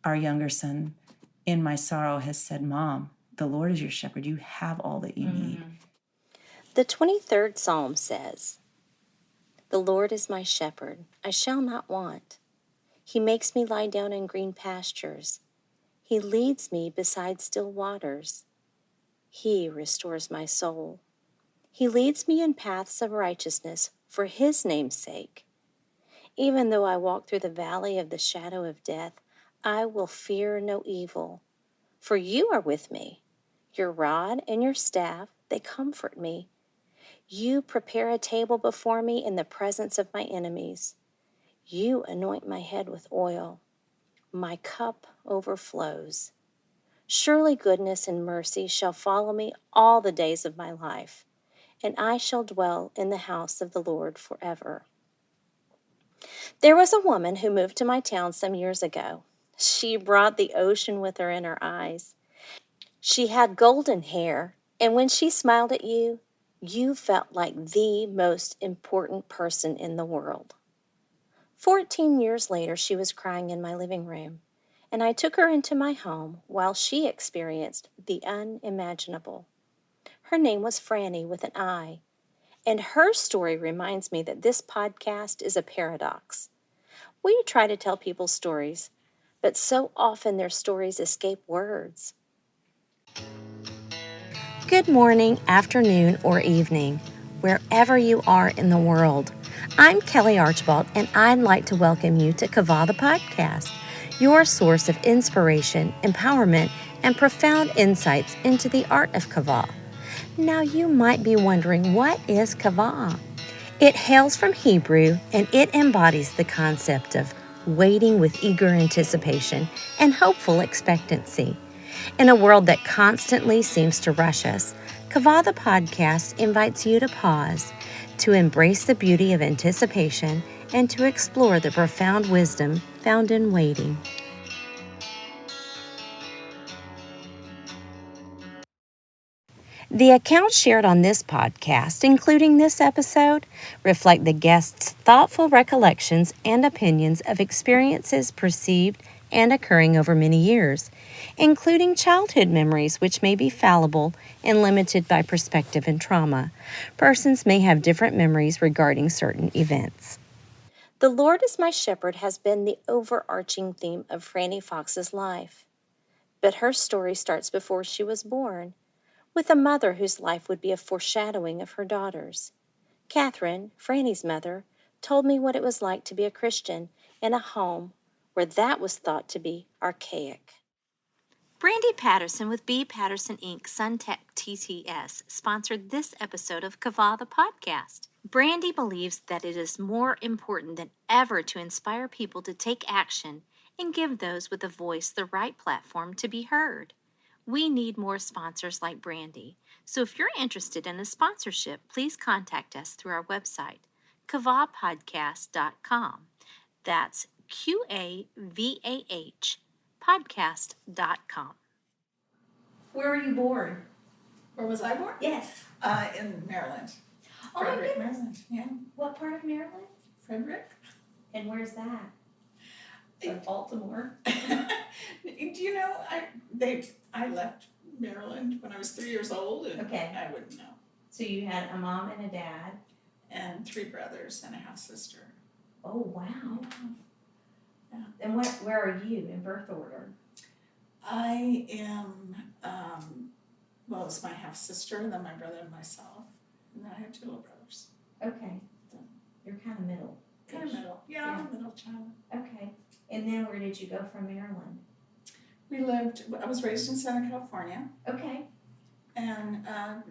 our younger son, in my sorrow, has said, Mom, the Lord is your shepherd. You have all that you need. The 23rd Psalm says, "The Lord is my shepherd, I shall not want. He makes me lie down in green pastures. He leads me beside still waters. He restores my soul. He leads me in paths of righteousness for his name's sake. Even though I walk through the valley of the shadow of death, I will fear no evil, for you are with me. Your rod and your staff, they comfort me. You prepare a table before me in the presence of my enemies. You anoint my head with oil. My cup overflows. Surely goodness and mercy shall follow me all the days of my life, and I shall dwell in the house of the Lord forever." There was a woman who moved to my town some years ago. She brought the ocean with her in her eyes. She had golden hair, and when she smiled at you, you felt like the most important person in the world. 14 years later, she was crying in my living room, and I took her into my home while she experienced the unimaginable. Her name was Frani with an I, and her story reminds me that this podcast is a paradox. We try to tell people stories, but so often their stories escape words. Good morning, afternoon, or evening, wherever you are in the world. I'm Kelly Archibald, and I'd like to welcome you to Qavah the Podcast, your source of inspiration, empowerment, and profound insights into the art of Qavah. Now, you might be wondering, what is Qavah? It hails from Hebrew, and it embodies the concept of waiting with eager anticipation and hopeful expectancy. In a world that constantly seems to rush us, Qavah the Podcast invites you to pause, to embrace the beauty of anticipation, and to explore the profound wisdom found in waiting. The accounts shared on this podcast, including this episode, reflect the guests' thoughtful recollections and opinions of experiences perceived and occurring over many years, including childhood memories which may be fallible and limited by perspective and trauma. Persons may have different memories regarding certain events. "The Lord is my shepherd" has been the overarching theme of Frani Fox's life. But her story starts before she was born, with a mother whose life would be a foreshadowing of her daughter's. Catherine, Franny's mother, told me what it was like to be a Christian in a home where that was thought to be archaic. Brandy Patterson with B. Patterson Inc. Suntech TTS sponsored this episode of Qavah the Podcast. Brandy believes that it is more important than ever to inspire people to take action and give those with a voice the right platform to be heard. We need more sponsors like Brandy. So if you're interested in a sponsorship, please contact us through our website, qavahpodcast.com. That's QAVAH podcast.com. Where were you born? Where was I born? Yes. In Maryland. Oh my Frederick, goodness. Maryland. Yeah. What part of Maryland? Frederick. And where's that? Like Baltimore? Do you know, I left Maryland when I was 3 years old, and Okay. I wouldn't know. So you had a mom and a dad? And 3 brothers and a half sister. Oh, wow. Yeah. And where are you in birth order? I am, well, it's my half sister, and then my brother and myself. And then I have 2 little brothers. Okay. You're kind of middle. Kind of middle. Yeah, I'm a middle child. Okay. And then where did you go from Maryland? I was raised in Southern California. Okay. And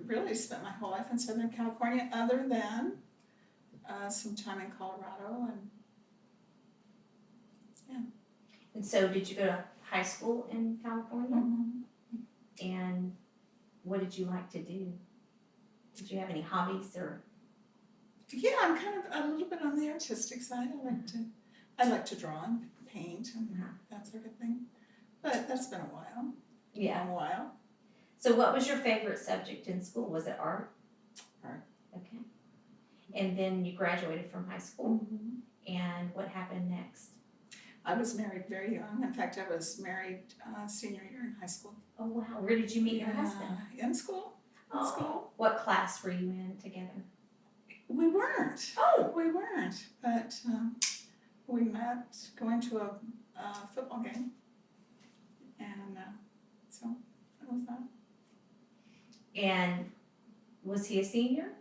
really spent my whole life in Southern California, other than some time in Colorado, and yeah. And so did you go to high school in California? Mm-hmm. And what did you like to do? Did you have any hobbies or? Yeah, I'm kind of a little bit on the artistic side. I like to draw and paint and that sort of thing. But that's been a while. Yeah. A while. So what was your favorite subject in school? Was it art? Art. Okay. And then you graduated from high school. Mm-hmm. And what happened next? I was married very young. In fact, I was married senior year in high school. Oh, wow. Where did you meet your husband? In school. In school. What class were you in together? We weren't. Oh. We weren't. But we met going to a football game. And so that was that. And was he a senior?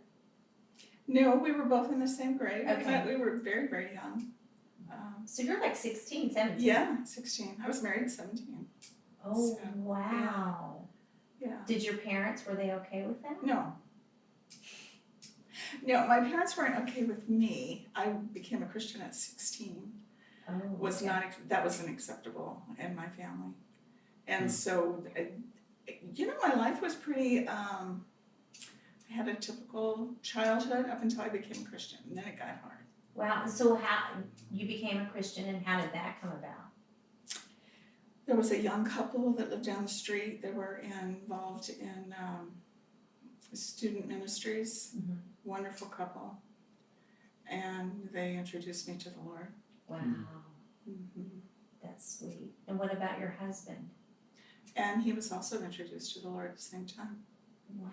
No, we were both in the same grade. Okay. But we were very, very young. So you're like 16, 17. Yeah, 16. I was married at 17. Oh, So, wow. Yeah. Did your parents, were they okay with that? No. No, my parents weren't okay with me. I became a Christian at 16. Oh, Was okay. not, that wasn't acceptable in my family. And so, my life was pretty, I had a typical childhood up until I became a Christian, and then it got hard. Wow. So how you became a Christian, and how did that come about? There was a young couple that lived down the street. They were involved in student ministries. Mhm. Wonderful couple. And they introduced me to the Lord. Wow. Mm-hmm. That's sweet. And what about your husband? And he was also introduced to the Lord at the same time. Wow.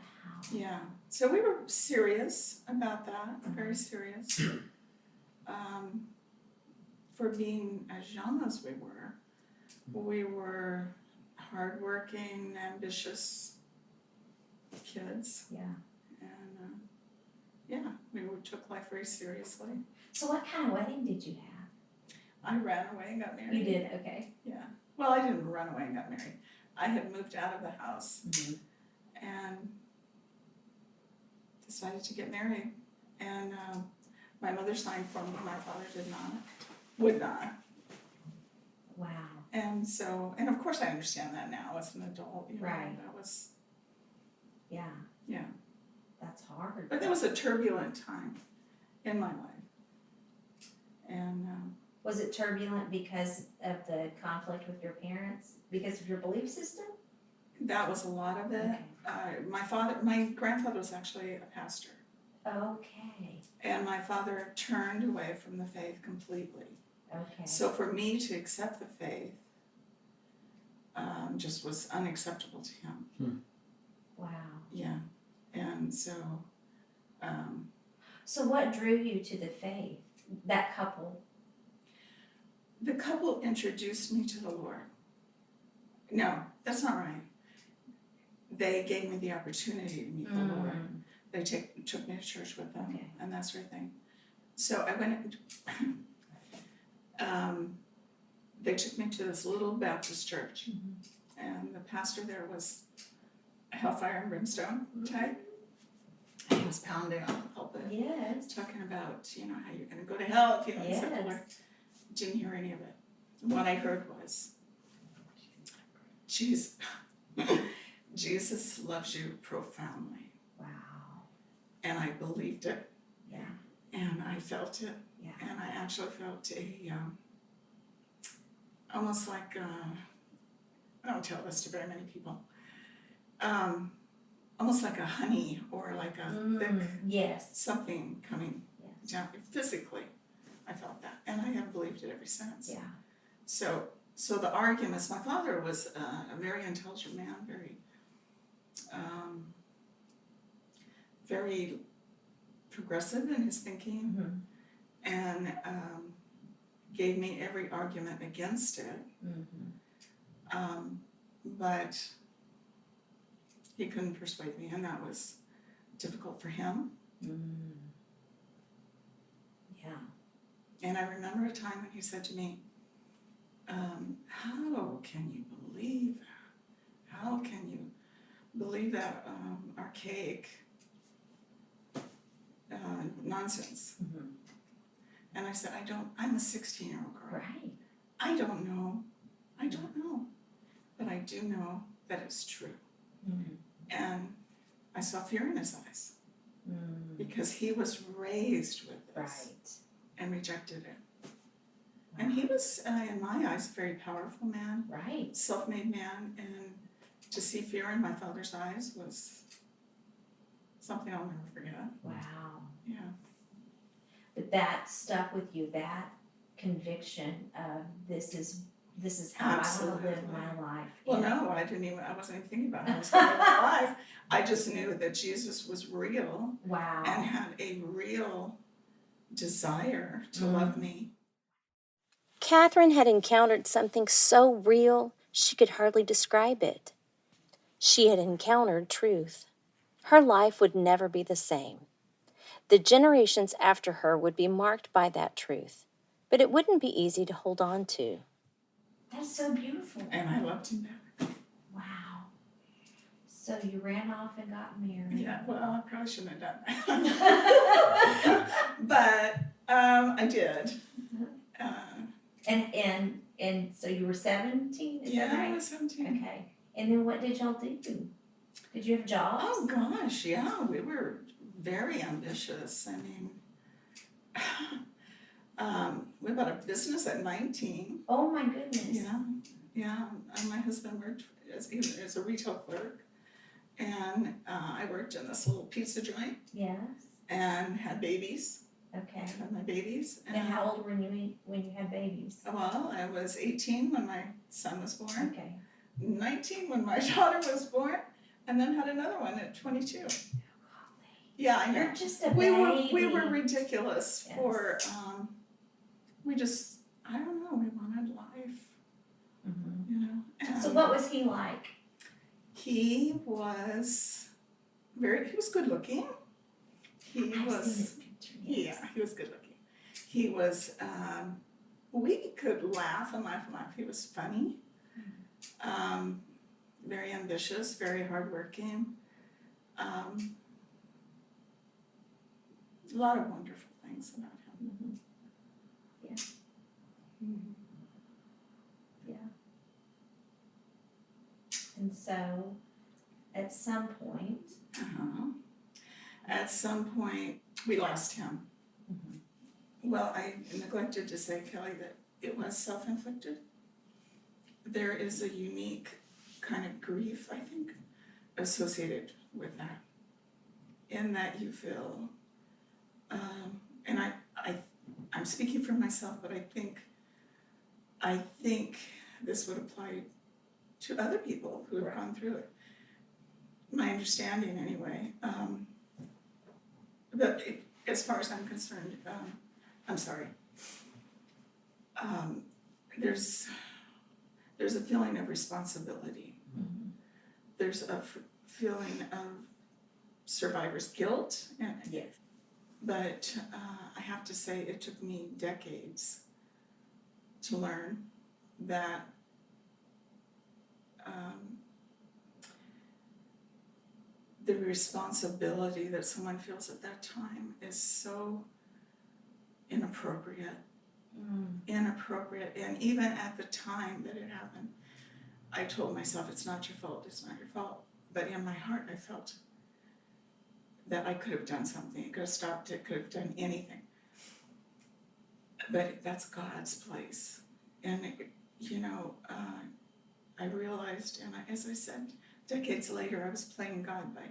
Yeah. So we were serious about that, very serious. For being as young as we were hardworking, ambitious kids. Yeah. And we took life very seriously. So what kind of wedding did you have? I ran away and got married. You did, okay. Yeah. Well, I didn't run away and got married. I had moved out of the house and decided to get married. And my mother signed for me, my father would not. Wow. And so, and of course I understand that now as an adult. Right. That was, Yeah. Yeah. That's hard. But there was a turbulent time in my life. And was it turbulent because of the conflict with your parents? Because of your belief system? that was a lot of it. Okay. My grandfather was actually a pastor. Okay. And my father turned away from the faith completely. Okay. So for me to accept the faith just was unacceptable to him. Wow. Yeah. And so. So what drew you to the faith? That couple? The couple introduced me to the Lord. No, that's not right. They gave me the opportunity to meet the Lord. They took me to church with them and that sort of thing. So I went, they took me to this little Baptist church. And the pastor there was a hellfire and brimstone type. He was pounding on the pulpit. Yes. Talking about, how you're going to go to hell if you don't accept the Lord. Yes. Didn't hear any of it. What I heard was, Jesus loves you profoundly. Wow. And I believed it. Yeah. And I felt it. Yeah. And I actually felt almost like, I don't tell this to very many people, almost like a honey or like a thick Yes. something coming Yes. down. Physically, I felt that. And I have believed it ever since. Yeah. So the arguments, my father was a very intelligent man, very progressive in his thinking, and gave me every argument against it. But he couldn't persuade me, and that was difficult for him. Yeah. And I remember a time when he said to me, how can you believe that? How can you believe that archaic nonsense? And I said, I'm a 16-year-old girl. Right. I don't know. But I do know that it's true. And I saw fear in his eyes because he was raised with this and rejected it. And he was, in my eyes, a very powerful man, Right. self-made man, and to see fear in my father's eyes was something I'll never forget. Wow. Yeah. But that stuck with you, that conviction of this is how Absolutely. I want to live my life. Well, no, I wasn't even thinking about how I was going to live my life. I just knew that Jesus was real Wow. and had a real desire to love me. Catherine had encountered something so real she could hardly describe it. She had encountered truth. Her life would never be the same. The generations after her would be marked by that truth, but it wouldn't be easy to hold on to. That's so beautiful. And I loved him back. Wow. So you ran off and got married. Yeah, well, I probably shouldn't have done that. But I did. And so you were 17, is that right? I was 17. Okay. And then what did y'all do? Did you have jobs? Oh gosh, yeah, we were very ambitious. I mean, we bought a business at 19. Oh my goodness. Yeah. And my husband worked as a retail clerk, and I worked in this little pizza joint. Yes. And had babies. Okay. Had my babies. And how old were you when you had babies? Well, I was 18 when my son was born. Okay. 19 when my daughter was born, and then had another one at 22. Yeah, I know. You're just a baby. We were ridiculous. Yes. For we just, I don't know, we wanted life. Mm-hmm. And so what was he like? He was good looking. He I've was seen his picture. Yes. Yeah, he was good looking. He was we could laugh and laugh and laugh. He was funny. Very ambitious, very hardworking. A lot of wonderful things about him. Mm-hmm. Yeah. Mm-hmm. Yeah. And so, at some point, we lost him. Mm-hmm. Well, I neglected to say, Kelly, that it was self-inflicted. There is a unique kind of grief, I think, associated with that. In that you feel, and I'm speaking for myself, but I think this would apply to other people who have gone through it. My understanding, anyway. But as far as I'm concerned, I'm sorry. There's a feeling of responsibility. Mm-hmm. There's a feeling of survivor's guilt. Yes. But I have to say, it took me decades to learn that the responsibility that someone feels at that time is so inappropriate. Inappropriate. And even at the time that it happened, I told myself, it's not your fault, it's not your fault. But in my heart, I felt that I could have done something. It could have stopped it, could have done anything. But that's God's place. And, I realized, and as I said, decades later, I was playing God by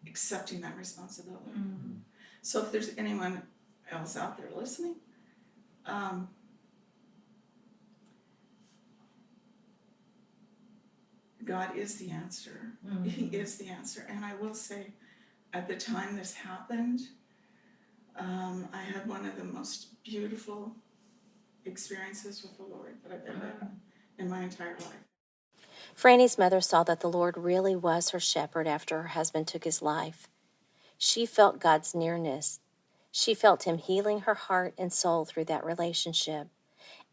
accepting that responsibility. Mm-hmm. So if there's anyone else out there listening, God is the answer. Mm-hmm. He is the answer. And I will say, at the time this happened, I had one of the most beautiful experiences with the Lord that I've ever had in my entire life. Frani's mother saw that the Lord really was her shepherd after her husband took his life. She felt God's nearness. She felt him healing her heart and soul through that relationship.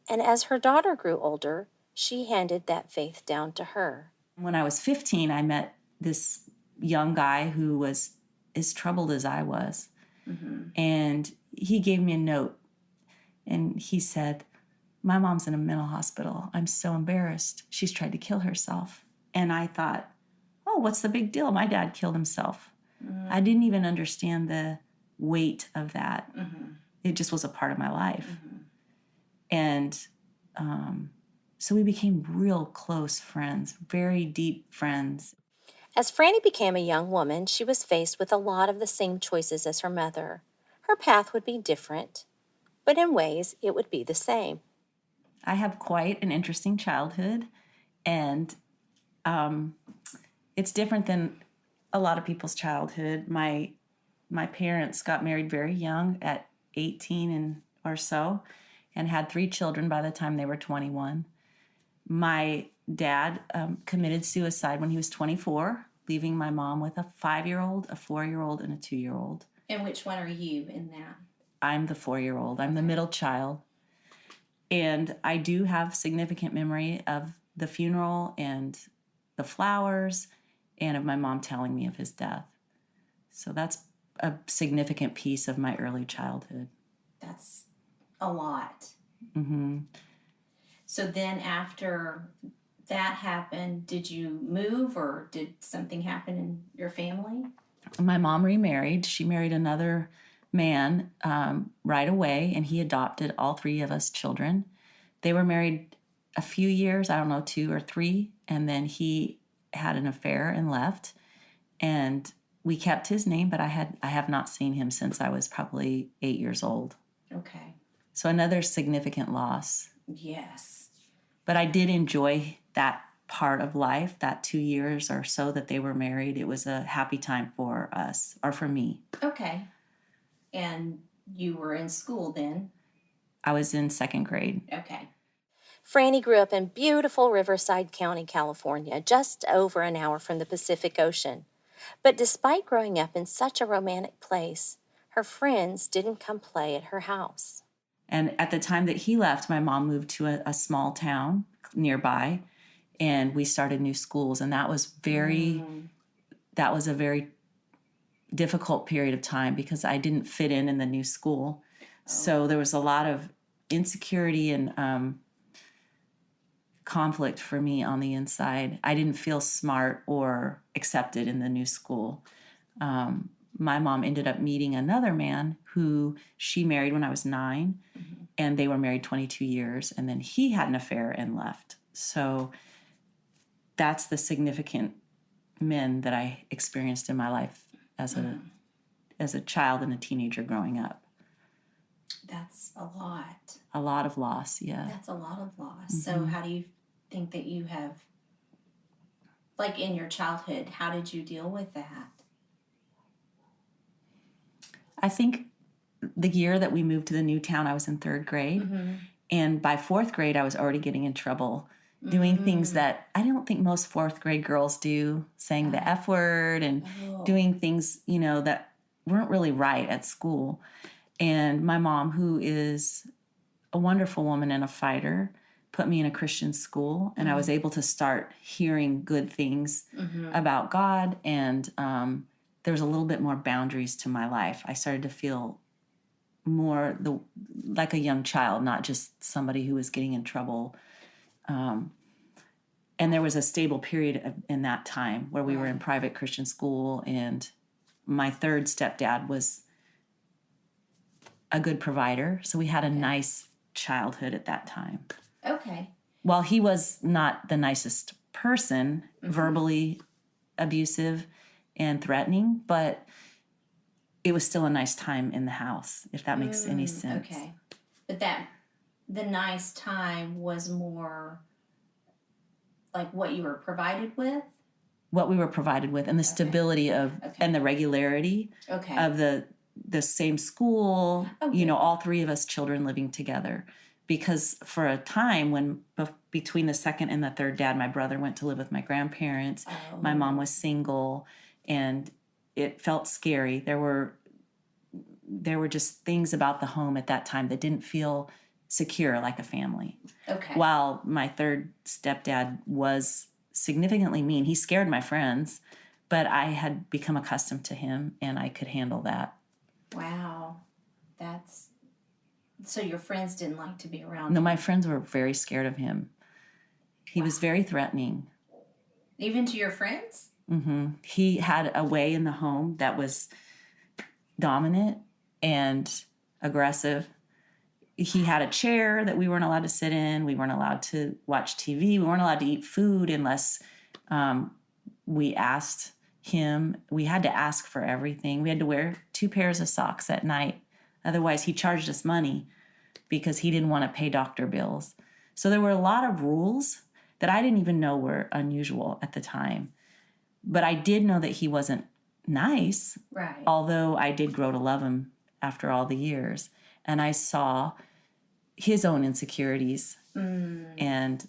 And as her daughter grew older, she handed that faith down to her. When I was 15, I met this young guy who was as troubled as I was. Mm-hmm. And he gave me a note. And he said, "My mom's in a mental hospital. I'm so embarrassed. She's tried to kill herself." And I thought, oh, what's the big deal? My dad killed himself. Mm-hmm. I didn't even understand the weight of that. Mm-hmm. It just was a part of my life. Mm-hmm. And so we became real close friends, very deep friends. As Frani became a young woman, she was faced with a lot of the same choices as her mother. Her path would be different, but in ways it would be the same. I have quite an interesting childhood, and it's different than a lot of people's childhood. My parents got married very young at 18 and or so, and had 3 children by the time they were 21. My dad committed suicide when he was 24, leaving my mom with a 5-year-old, a 4-year-old, and a 2-year-old. And which one are you in that? I'm the 4-year-old. I'm the middle child. And I do have significant memory of the funeral and the flowers and of my mom telling me of his death. So that's a significant piece of my early childhood. That's a lot. Mm-hmm. So then after that happened, did you move or did something happen in your family? My mom remarried. She married another man right away, and he adopted all 3 of us children. They were married a few years, I don't know, 2 or 3, and then he had an affair and left. And we kept his name, but I have not seen him since I was probably 8 years old. Okay. So another significant loss. Yes. But I did enjoy that part of life, that 2 years or so that they were married. It was a happy time for us, or for me. Okay. And you were in school then? I was in 2nd grade. Okay. Frani grew up in beautiful Riverside County, California, just over an hour from the Pacific Ocean. But despite growing up in such a romantic place, her friends didn't come play at her house. And at the time that he left, my mom moved to a small town nearby, and we started new schools. And that was a very difficult period of time because I didn't fit in the new school. Oh. So there was a lot of insecurity and conflict for me on the inside. I didn't feel smart or accepted in the new school. My mom ended up meeting another man who she married when I was 9, mm-hmm. and they were married 22 years, and then he had an affair and left. So that's the significant men that I experienced in my life as a child and a teenager growing up. That's a lot. A lot of loss, yeah. That's a lot of loss. Mm-hmm. So how do you think that you have, like in your childhood, how did you deal with that? I think the year that we moved to the new town, I was in 3rd grade. Mm-hmm. And by 4th grade, I was already getting in trouble, doing things that I don't think most 4th grade girls do, saying the F word and doing things, that weren't really right at school. And my mom, who is a wonderful woman and a fighter, put me in a Christian school, and I was able to start hearing good things about God, and there was a little bit more boundaries to my life. I started to feel more like a young child, not just somebody who was getting in trouble. And there was a stable period in that time where we were in private Christian school, and my 3rd stepdad was a good provider, so we had a nice childhood at that time. Okay. While he was not the nicest person, verbally abusive and threatening, but it was still a nice time in the house, if that makes any sense. Okay. But the nice time was more like what you were provided with? What we were provided with, and the stability of, and the regularity of the same school, all 3 of us children living together. Because for a time when between the 2nd and the 3rd dad, my brother went to live with my grandparents. My mom was single, and it felt scary. There were just things about the home at that time that didn't feel secure like a family. Okay. While my 3rd stepdad was significantly mean, he scared my friends, but I had become accustomed to him, and I could handle that. Wow. So your friends didn't like to be around No, him? my friends were very scared of him. He was very threatening. Even to your friends? Mm-hmm. He had a way in the home that was dominant and aggressive. He had a chair that we weren't allowed to sit in. We weren't allowed to watch TV. We weren't allowed to eat food unless we asked him. We had to ask for everything. We had to wear 2 pairs of socks at night. Otherwise, he charged us money because he didn't want to pay doctor bills. So there were a lot of rules that I didn't even know were unusual at the time. But I did know that he wasn't nice, Right. although I did grow to love him after all the years. And I saw his own insecurities, and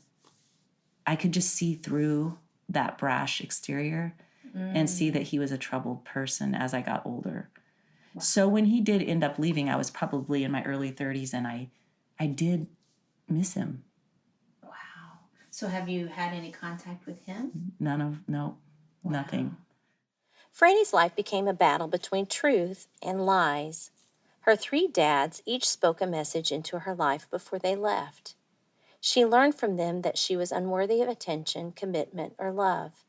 I could just see through that brash exterior and see that he was a troubled person as I got older. Wow. So when he did end up leaving, I was probably in my early 30s, and I did miss him. Wow. So have you had any contact with him? No, nothing. Frani's life became a battle between truth and lies. Her 3 dads each spoke a message into her life before they left. She learned from them that she was unworthy of attention, commitment, or love,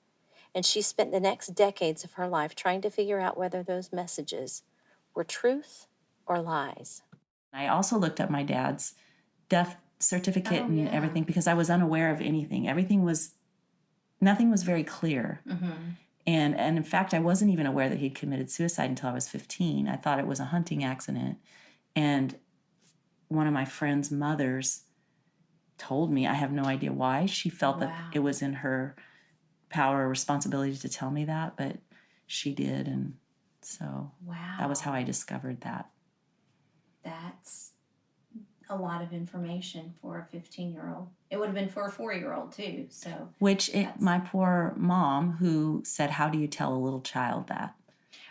and she spent the next decades of her life trying to figure out whether those messages were truth or lies. I also looked up my dad's death certificate and everything because I was unaware of anything. Nothing was very clear. And in fact, I wasn't even aware that he'd committed suicide until I was 15. I thought it was a hunting accident. And one of my friend's mothers told me, I have no idea why. She felt that it was in her power or responsibility to tell me that, but she did. And so that was how I discovered that. That's a lot of information for a 15-year-old. It would have been for a 4-year-old too. So my poor mom, who said, how do you tell a little child that?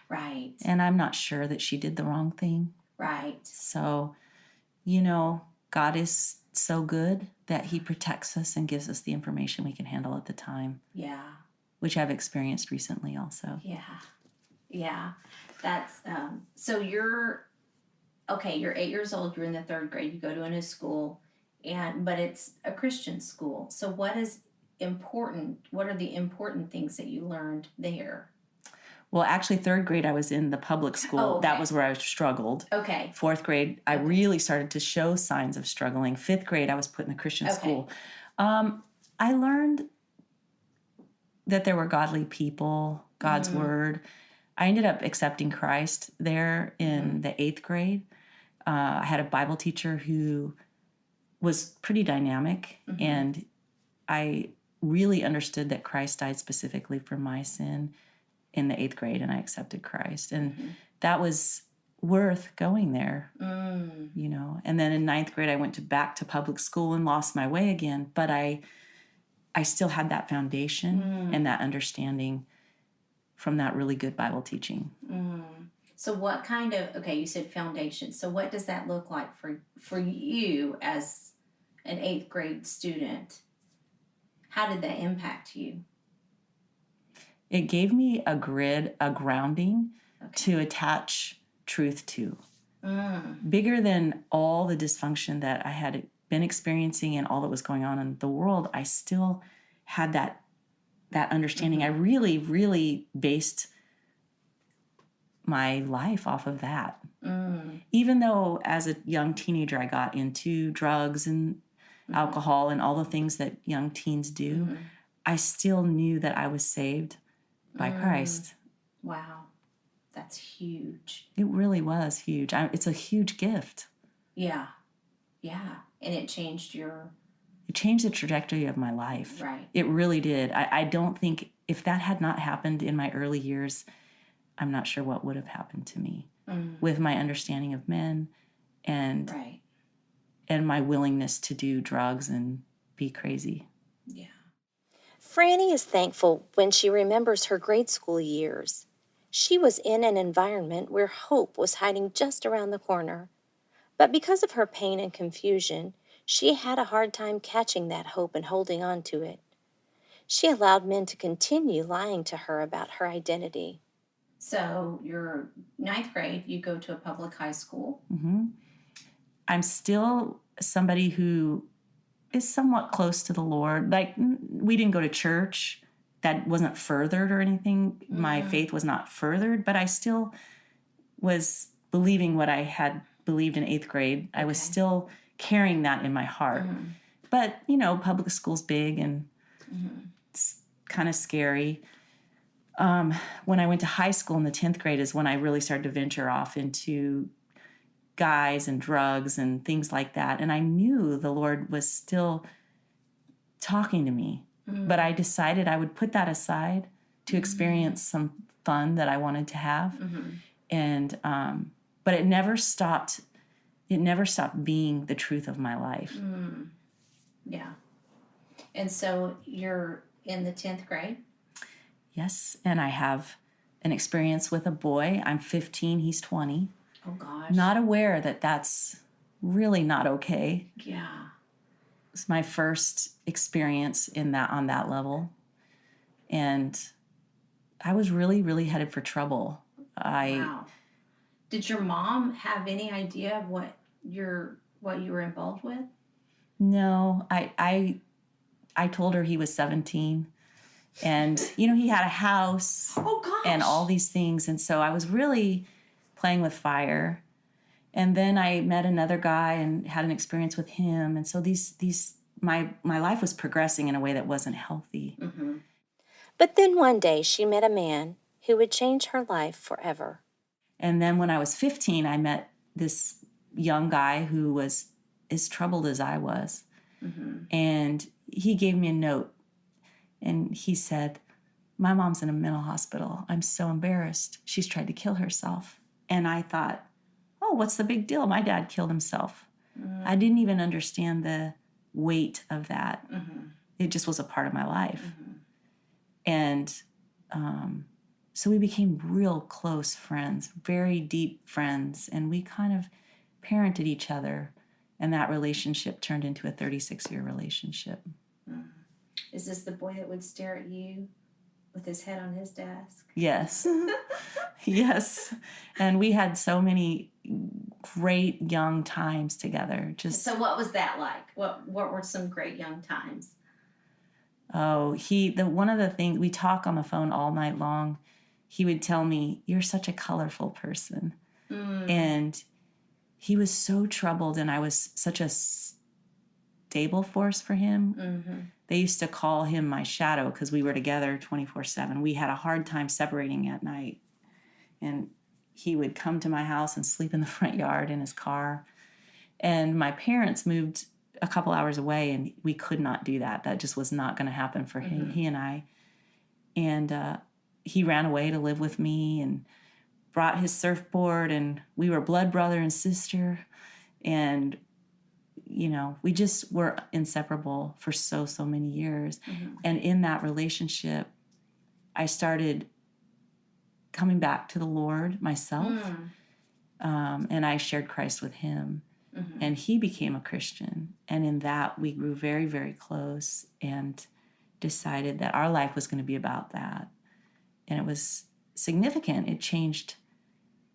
Right. And I'm not sure that she did the wrong thing. Right. So, God is so good that he protects us and gives us the information we can handle at the time. Yeah. Which I've experienced recently also. Yeah. That's, so you're 8 years old, you're in the 3rd grade, you go to a new school, but it's a Christian school. So what are the important things that you learned there? Well, actually, 3rd grade, I was in the public school. Oh, okay. That was where I struggled. Okay. 4th grade, I really started to show signs of struggling. 5th grade, I was put in a Christian school. I learned that there were godly people, God's word. I ended up accepting Christ there in the 8th grade. I had a Bible teacher who was pretty dynamic, and I really understood that Christ died specifically for my sin in the 8th grade, and I accepted Christ. And that was worth going there, And then in 9th grade, I went back to public school and lost my way again, but I still had that foundation and that understanding from that really good Bible teaching. So what kind of, you said foundation. So what does that look like for you as an 8th grade student? How did that impact you? It gave me a grid, a grounding to attach truth to. Bigger than all the dysfunction that I had been experiencing and all that was going on in the world, I still had that understanding. I really, really based my life off of that. Even though as a young teenager, I got into drugs and alcohol and all the things that young teens do, I still knew that I was saved by Christ. Wow. That's huge. It really was huge. It's a huge gift. Yeah. And it changed It changed the trajectory of my life. Right. It really did. I don't think if that had not happened in my early years, I'm not sure what would have happened to me with my understanding of men and my willingness to do drugs and be crazy. Yeah. Frani is thankful when she remembers her grade school years. She was in an environment where hope was hiding just around the corner. But because of her pain and confusion, she had a hard time catching that hope and holding on to it. She allowed men to continue lying to her about her identity. So you're 9th grade, you go to a public high school. I'm still somebody who is somewhat close to the Lord. Like, we didn't go to church. That wasn't furthered or anything. My faith was not furthered, but I still was believing what I had believed in 8th grade. I was still carrying that in my heart. But, public school's big and it's kind of scary. When I went to high school in the 10th grade is when I really started to venture off into guys and drugs and things like that. And I knew the Lord was still talking to me, but I decided I would put that aside to experience some fun that I wanted to have. And, but it never stopped being the truth of my life. Yeah. And so you're in the 10th grade? Yes. And I have an experience with a boy. I'm 15, he's 20. Oh, gosh. Not aware that that's really not okay. Yeah. It's my first experience on that level. And I was really, really headed for trouble. Wow. Did your mom have any idea of what you were involved with? No, I told her he was 17, and he had a house. Oh, gosh. And all these things, and so I was really playing with fire. And then I met another guy and had an experience with him, and so my life was progressing in a way that wasn't healthy. But then one day she met a man who would change her life forever. And then when I was 15, I met this young guy who was as troubled as I was. And he gave me a note, and he said, "My mom's in a mental hospital. I'm so embarrassed. She's tried to kill herself." And I thought, oh, what's the big deal? My dad killed himself. I didn't even understand the weight of that. It just was a part of my life. And so we became real close friends, very deep friends, and we kind of parented each other, and that relationship turned into a 36-year relationship. Is this the boy that would stare at you with his head on his desk? Yes. Yes. And we had so many great young times together. So what was that like? What were some great young times? Oh, one of the things, we talk on the phone all night long. He would tell me, "You're such a colorful person." And he was so troubled, and I was such a stable force for him. They used to call him my shadow because we were together 24/7. We had a hard time separating at night. And he would come to my house and sleep in the front yard in his car. And my parents moved a couple hours away, and we could not do that. That just was not going to happen for him, he and I. And he ran away to live with me and brought his surfboard, and we were blood brother and sister. And, we just were inseparable for so many years. And in that relationship, I started coming back to the Lord myself. And I shared Christ with him. And he became a Christian. And in that, we grew very, very close and decided that our life was going to be about that. And it was significant. It changed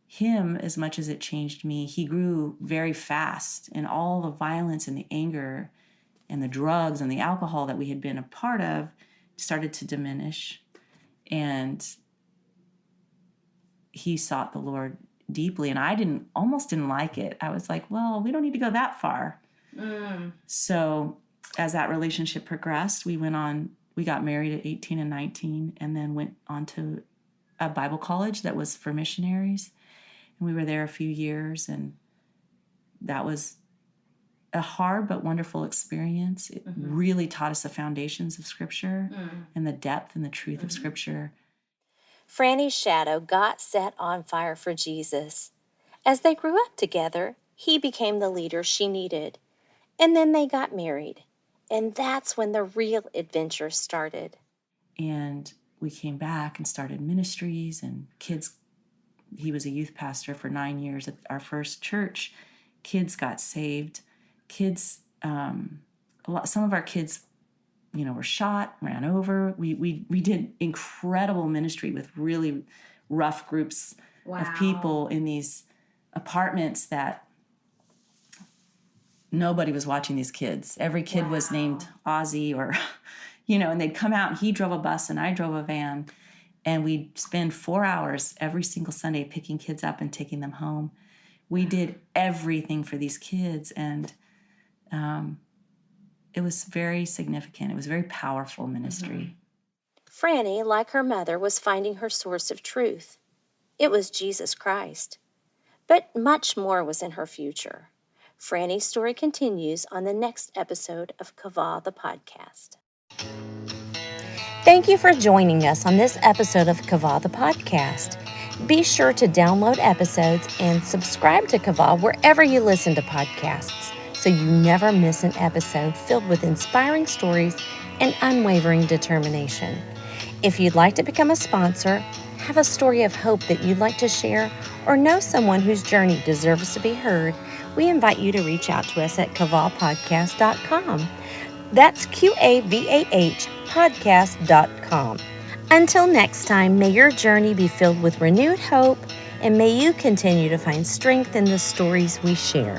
him as much as it changed me. He grew very fast, and all the violence and the anger and the drugs and the alcohol that we had been a part of started to diminish. And he sought the Lord deeply, and I almost didn't like it. I was like, well, we don't need to go that far. So as that relationship progressed, we got married at 18 and 19, and then went on to a Bible college that was for missionaries. And we were there a few years, and that was a hard but wonderful experience. It really taught us the foundations of Scripture and the depth and the truth of Scripture. Frani's shadow got set on fire for Jesus. As they grew up together, he became the leader she needed. And then they got married. And that's when the real adventure started. And we came back and started ministries and kids. He was a youth pastor for 9 years at our first church. Kids got saved. Some of our kids, were shot, ran over. We did incredible ministry with really rough groups of people in these apartments that nobody was watching these kids. Every kid was named Ozzy or, and they'd come out, and he drove a bus and I drove a van. And we'd spend 4 hours every single Sunday picking kids up and taking them home. We did everything for these kids, and it was very significant. It was a very powerful ministry. Frani, like her mother, was finding her source of truth. It was Jesus Christ. But much more was in her future. Frani's story continues on the next episode of Qavah the Podcast. Thank you for joining us on this episode of Qavah the Podcast. Be sure to download episodes and subscribe to Qavah wherever you listen to podcasts so you never miss an episode filled with inspiring stories and unwavering determination. If you'd like to become a sponsor, have a story of hope that you'd like to share, or know someone whose journey deserves to be heard, we invite you to reach out to us at qavahpodcast.com. That's QAVAH podcast.com. Until next time, may your journey be filled with renewed hope, and may you continue to find strength in the stories we share.